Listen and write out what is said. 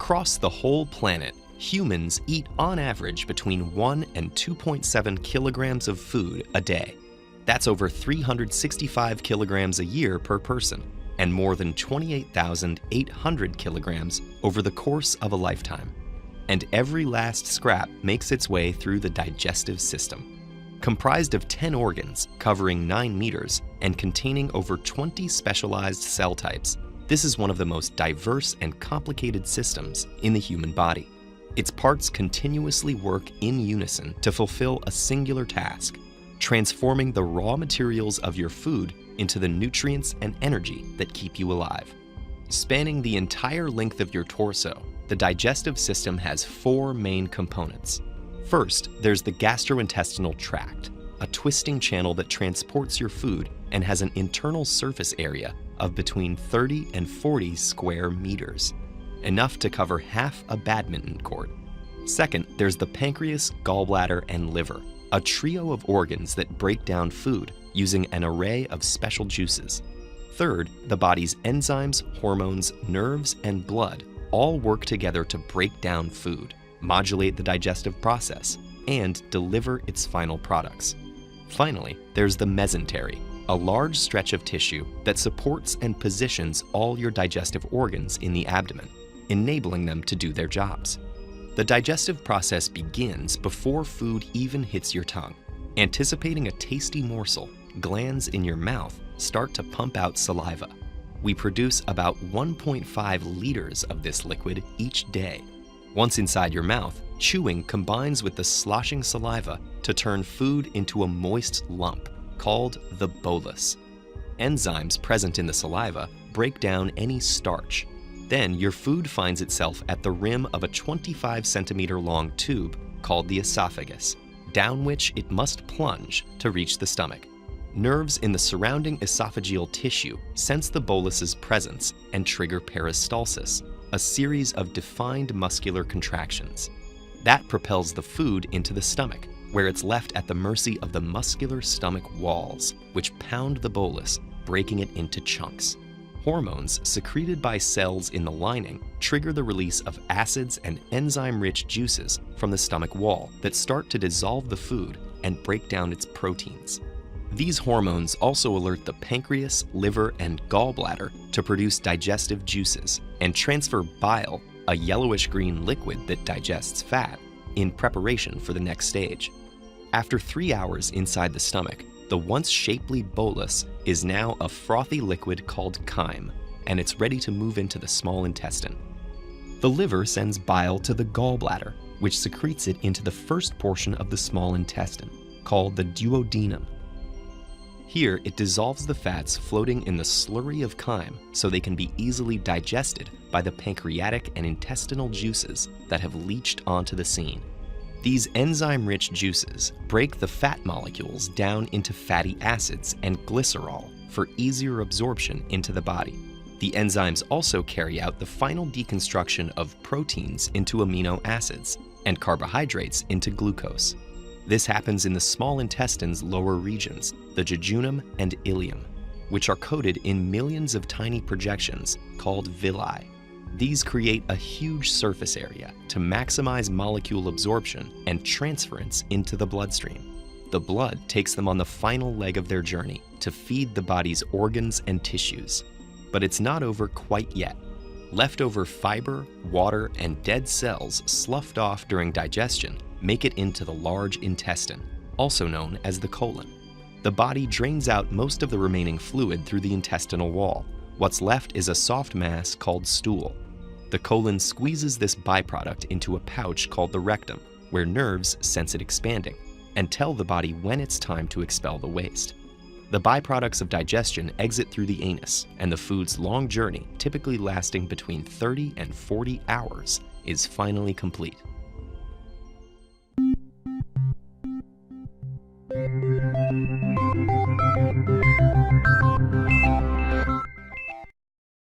Across the whole planet, humans eat on average between 1 and 2.7 kilograms of food a day. That's over 365 kilograms a year per person, and more than 28,800 kilograms over the course of a lifetime. And every last scrap makes its way through the digestive system. Comprised of 10 organs, covering 9 meters, and containing over 20 specialized cell types, this is one of the most diverse and complicated systems in the human body. Its parts continuously work in unison to fulfill a singular task, transforming the raw materials of your food into the nutrients and energy that keep you alive. Spanning the entire length of your torso, the digestive system has 4 main components. First, there's the gastrointestinal tract, a twisting channel that transports your food and has an internal surface area of between 30 and 40 square meters, enough to cover half a badminton court. Second, there's the pancreas, gallbladder, and liver, a trio of organs that break down food using an array of special juices. Third, the body's enzymes, hormones, nerves, and blood all work together to break down food, modulate the digestive process, and deliver its final products. Finally, there's the mesentery, a large stretch of tissue that supports and positions all your digestive organs in the abdomen, enabling them to do their jobs. The digestive process begins before food even hits your tongue. Anticipating a tasty morsel, glands in your mouth start to pump out saliva. We produce about 1.5 liters of this liquid each day. Once inside your mouth, chewing combines with the sloshing saliva to turn food into a moist lump called the bolus. Enzymes present in the saliva break down any starch. Then your food finds itself at the rim of a 25 centimeter long tube called the esophagus, down which it must plunge to reach the stomach. Nerves in the surrounding esophageal tissue sense the bolus's presence and trigger peristalsis, a series of defined muscular contractions. That propels the food into the stomach, where it's left at the mercy of the muscular stomach walls, which pound the bolus, breaking it into chunks. Hormones secreted by cells in the lining trigger the release of acids and enzyme-rich juices from the stomach wall that start to dissolve the food and break down its proteins. These hormones also alert the pancreas, liver, and gallbladder to produce digestive juices and transfer bile, a yellowish-green liquid that digests fat, in preparation for the next stage. After 3 hours inside the stomach, the once shapely bolus is now a frothy liquid called chyme, and it's ready to move into the small intestine. The liver sends bile to the gallbladder, which secretes it into the first portion of the small intestine, called the duodenum. Here, it dissolves the fats floating in the slurry of chyme so they can be easily digested by the pancreatic and intestinal juices that have leached onto the scene. These enzyme-rich juices break the fat molecules down into fatty acids and glycerol for easier absorption into the body. The enzymes also carry out the final deconstruction of proteins into amino acids and carbohydrates into glucose. This happens in the small intestine's lower regions, the jejunum and ileum, which are coated in millions of tiny projections called villi. These create a huge surface area to maximize molecule absorption and transference into the bloodstream. The blood takes them on the final leg of their journey to feed the body's organs and tissues. But it's not over quite yet. Leftover fiber, water, and dead cells sloughed off during digestion make it into the large intestine, also known as the colon. The body drains out most of the remaining fluid through the intestinal wall. What's left is a soft mass called stool. The colon squeezes this byproduct into a pouch called the rectum, where nerves sense it expanding and tell the body when it's time to expel the waste. The byproducts of digestion exit through the anus, and the food's long journey, typically lasting between 30 and 40 hours, is finally complete.